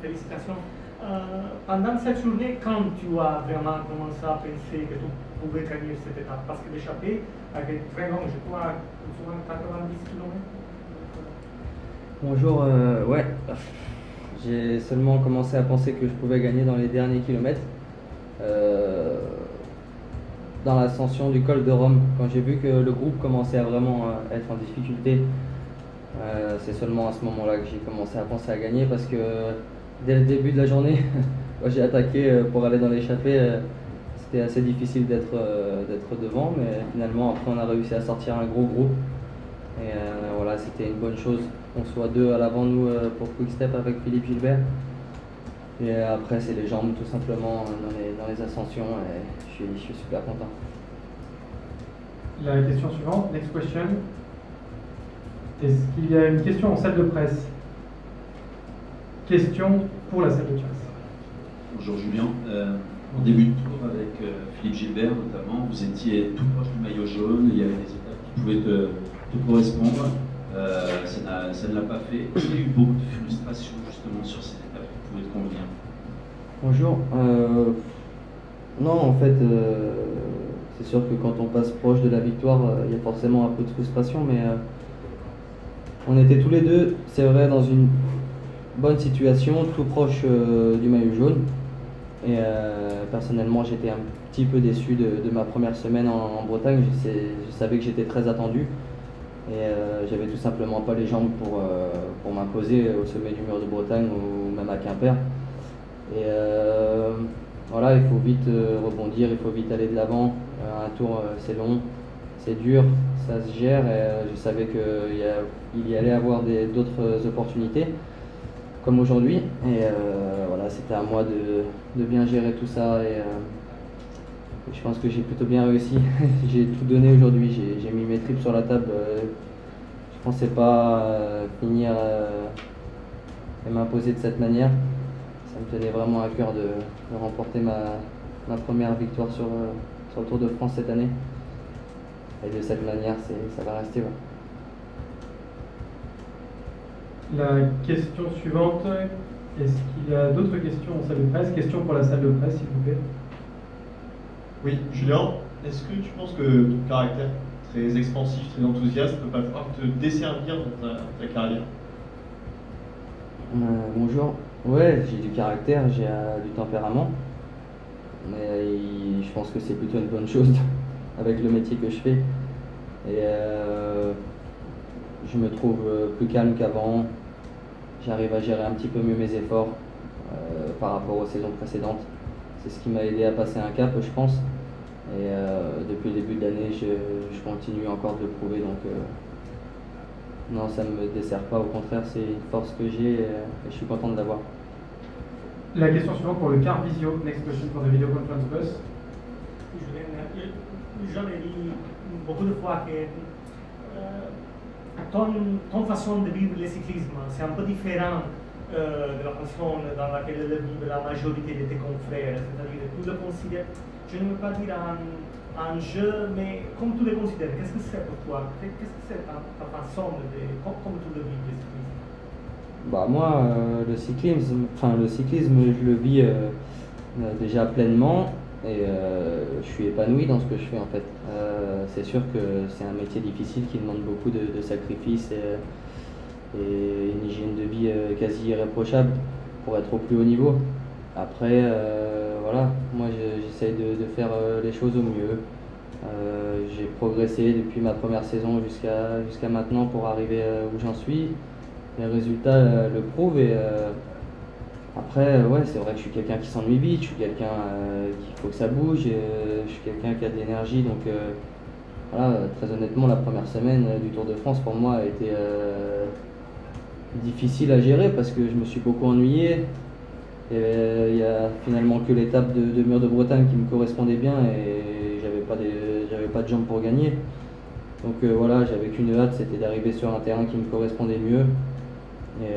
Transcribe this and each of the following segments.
félicitations. Pendant cette journée, quand tu as vraiment commencé à penser que tu pouvais gagner cette étape, parce que l'échappée était très longue, je crois, souvent 90 km. Bonjour, ouais, j'ai seulement commencé à penser que je pouvais gagner dans les derniers kilomètres. Dans l'ascension du col de Rome, quand j'ai vu que le groupe commençait à vraiment être en difficulté, c'est seulement à ce moment-là que j'ai commencé à penser à gagner, parce que dès le début de la journée, quand j'ai attaqué pour aller dans l'échappée, c'était assez difficile d'être devant, mais finalement après on a réussi à sortir un gros groupe et voilà, c'était une bonne chose qu'on soit deux à l'avant nous pour Quick Step avec Philippe Gilbert. Et après c'est les jambes tout simplement dans les ascensions, et je suis super content. La question suivante, next question. Est-ce qu'il y a une question en salle de presse? Question pour la salle de presse. Bonjour Julien. En début de tour avec Philippe Gilbert notamment, vous étiez tout proche du maillot jaune, il y avait des étapes qui pouvaient te correspondre. Ça ne l'a pas fait. Est-ce qu'il y a eu beaucoup de frustration justement sur ces étapes qui pouvaient te convenir? Bonjour. Non, en fait, c'est sûr que quand on passe proche de la victoire, il y a forcément un peu de frustration, mais on était tous les deux, c'est vrai, dans une bonne situation, tout proche du maillot jaune. Et personnellement, j'étais un petit peu déçu de ma première semaine en Bretagne. Je savais que j'étais très attendu. Et j'avais tout simplement pas les jambes pour m'imposer au sommet du mur de Bretagne ou même à Quimper. Et voilà, il faut vite rebondir, il faut vite aller de l'avant. Un tour, c'est long, c'est dur, ça se gère. Et je savais qu'il y allait avoir d'autres opportunités, comme aujourd'hui. Et voilà, c'était à moi de bien gérer tout ça. Et je pense que j'ai plutôt bien réussi. J'ai tout donné aujourd'hui, j'ai mis mes tripes sur la table. Je pensais pas finir et m'imposer de cette manière. Ça me tenait vraiment à cœur de remporter ma première victoire sur le Tour de France cette année. Et de cette manière, ça va rester. Ouais. La question suivante, est-ce qu'il y a d'autres questions en salle de presse? Question pour la salle de presse, s'il vous plaît. Oui, Julien, est-ce que tu penses que ton caractère très expansif, très enthousiaste peut pas te desservir dans ta carrière? Bonjour. Ouais, j'ai du caractère, j'ai du tempérament, mais je pense que c'est plutôt une bonne chose avec le métier que je fais. Et je me trouve plus calme qu'avant. J'arrive à gérer un petit peu mieux mes efforts par rapport aux saisons précédentes. C'est ce qui m'a aidé à passer un cap, je pense. Et depuis le début de l'année, je continue encore de le prouver. Donc non, ça ne me dessert pas. Au contraire, c'est une force que j'ai et je suis content de l'avoir. La question suivante pour le car visio. Next question for the video conference bus. J'en ai dit beaucoup de fois que ton façon de vivre le cyclisme, c'est un peu différent de la façon dans laquelle le vivent la majorité de tes confrères. C'est-à-dire que tu le considères, je ne veux pas dire un jeu, mais comme tu le considères, qu'est-ce que c'est pour toi? Qu'est-ce que c'est ta façon comment tu le vis, le cyclisme? Bah moi, le cyclisme, je le vis déjà pleinement et je suis épanoui dans ce que je fais en fait. C'est sûr que c'est un métier difficile qui demande beaucoup de sacrifices et une hygiène de vie quasi irréprochable pour être au plus haut niveau. Après, voilà, moi j'essaye de faire les choses au mieux. J'ai progressé depuis ma première saison jusqu'à maintenant pour arriver où j'en suis. Les résultats le prouvent et après, ouais, c'est vrai que je suis quelqu'un qui s'ennuie vite, je suis quelqu'un qu'il faut que ça bouge, je suis quelqu'un qui a de l'énergie, donc voilà, très honnêtement, la première semaine du Tour de France pour moi a été difficile à gérer parce que je me suis beaucoup ennuyé. Il n'y a finalement que l'étape de Mur de Bretagne qui me correspondait bien et j'avais pas de jambes pour gagner. Donc voilà, j'avais qu'une hâte, c'était d'arriver sur un terrain qui me correspondait mieux. Et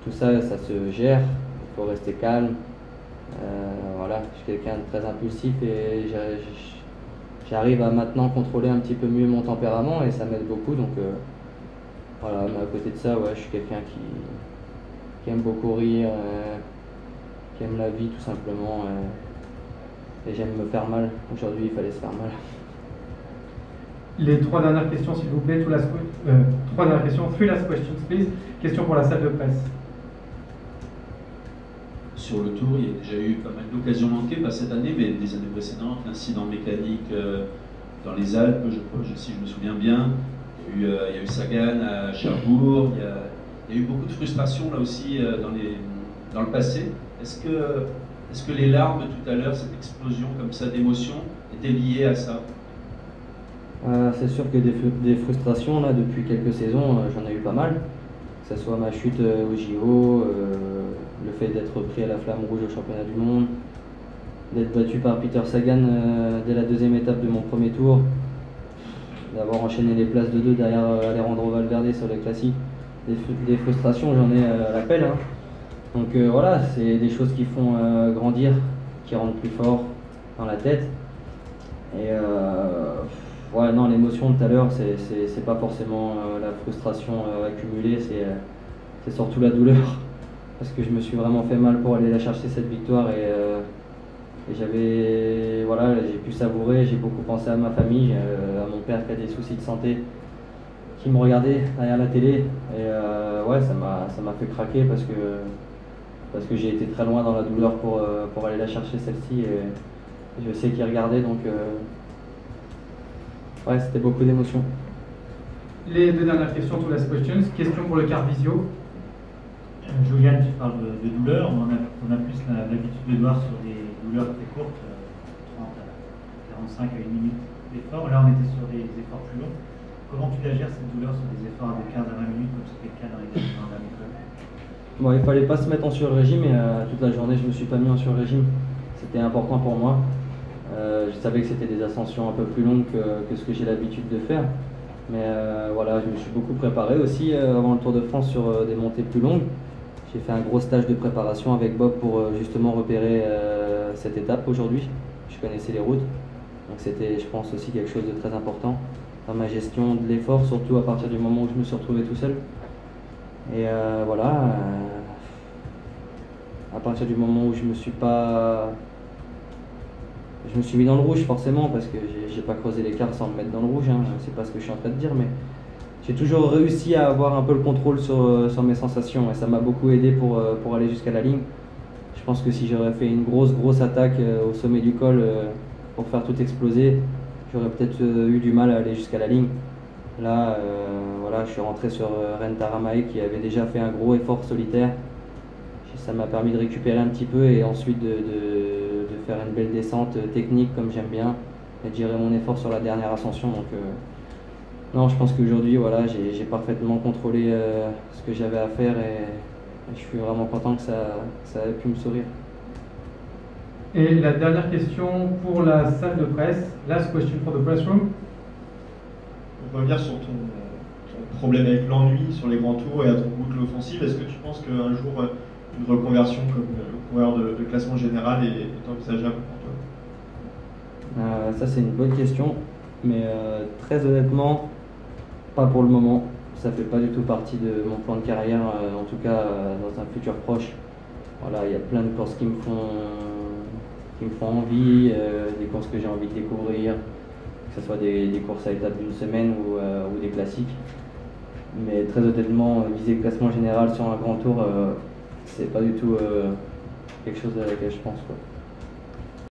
tout ça, ça se gère, il faut rester calme. Voilà, je suis quelqu'un de très impulsif et j'arrive à maintenant contrôler un petit peu mieux mon tempérament et ça m'aide beaucoup. Donc voilà, mais à côté de ça, ouais, je suis quelqu'un qui aime beaucoup rire, qui aime la vie tout simplement. Et j'aime me faire mal. Aujourd'hui, il fallait se faire mal. Les 3 dernières questions, s'il vous plaît. 3 dernières questions. 3 last questions, please. Question pour la salle de presse. Sur le tour, il y a déjà eu pas mal d'occasions manquées, pas cette année, mais des années précédentes. L'incident mécanique dans les Alpes, si je me souviens bien. Il y a eu Sagan à Cherbourg. Il y a eu beaucoup de frustration là aussi dans le passé. Est-ce que les larmes tout à l'heure, cette explosion comme ça d'émotions, étaient liées à ça? C'est sûr que des frustrations, là, depuis quelques saisons, j'en ai eu pas mal. Que ce soit ma chute au JO, le fait d'être pris à la flamme rouge au championnat du monde, d'être battu par Peter Sagan dès la 2e étape de mon premier tour, d'avoir enchaîné les places de 2 derrière Alejandro Valverde sur les classiques. Des frustrations, j'en ai à l'appel. Hein. Donc voilà, c'est des choses qui font grandir, qui rendent plus fort dans la tête. Et ouais, non, l'émotion tout à l'heure, c'est pas forcément la frustration accumulée, c'est surtout la douleur. Parce que je me suis vraiment fait mal pour aller la chercher cette victoire et voilà, j'ai pu savourer, j'ai beaucoup pensé à ma famille, à mon père qui a des soucis de santé, qui me regardait derrière la télé. Et ouais, ça m'a fait craquer parce que j'ai été très loin dans la douleur pour aller la chercher celle-ci. Et je sais qu'il regardait, donc ouais, c'était beaucoup d'émotions. Les 2 dernières questions, to last questions. Question pour le quart visio. Julian, tu parles de douleur. On a plus l'habitude de voir sur des douleurs très courtes, 30 à 45 à 1 minute d'effort. Là, on était sur des efforts plus longs. Comment tu la gères cette douleur sur des efforts de 15 à 20 minutes, comme c'était le cas dans les dernières écoles? Bon, il fallait pas se mettre en sur-régime et toute la journée, je me suis pas mis en sur-régime. C'était important pour moi. Je savais que c'était des ascensions un peu plus longues que ce que j'ai l'habitude de faire. Mais voilà, je me suis beaucoup préparé aussi avant le Tour de France sur des montées plus longues. J'ai fait un gros stage de préparation avec Bob pour justement repérer cette étape aujourd'hui. Je connaissais les routes, donc c'était, je pense, aussi quelque chose de très important dans ma gestion de l'effort, surtout à partir du moment où je me suis retrouvé tout seul. Et voilà, à partir du moment où je me suis mis dans le rouge forcément, parce que j'ai pas creusé l'écart sans me mettre dans le rouge, hein. C'est pas ce que je suis en train de dire, mais j'ai toujours réussi à avoir un peu le contrôle sur mes sensations et ça m'a beaucoup aidé pour aller jusqu'à la ligne. Je pense que si j'aurais fait une grosse attaque au sommet du col pour faire tout exploser, j'aurais peut-être eu du mal à aller jusqu'à la ligne. Là, voilà, je suis rentré sur Ren Taramay qui avait déjà fait un gros effort solitaire. Ça m'a permis de récupérer un petit peu et ensuite de faire une belle descente technique comme j'aime bien et de gérer mon effort sur la dernière ascension. Donc non, je pense qu'aujourd'hui, voilà, j'ai parfaitement contrôlé ce que j'avais à faire et je suis vraiment content que ça ait pu me sourire. Et la dernière question pour la salle de presse. Last question for the press room. On va revenir sur ton problème avec l'ennui sur les grands tours et à ton goût de l'offensive. Est-ce que tu penses qu'un jour une reconversion comme le coureur de classement général est envisageable pour toi? Ça c'est une bonne question, mais très honnêtement, pas pour le moment. Ça fait pas du tout partie de mon plan de carrière, en tout cas dans un futur proche. Voilà, il y a plein de courses qui me font envie, des courses que j'ai envie de découvrir, que ce soit des courses à étapes d'une semaine ou des classiques. Mais très honnêtement, viser le classement général sur un grand tour, c'est pas du tout quelque chose à laquelle je pense, quoi.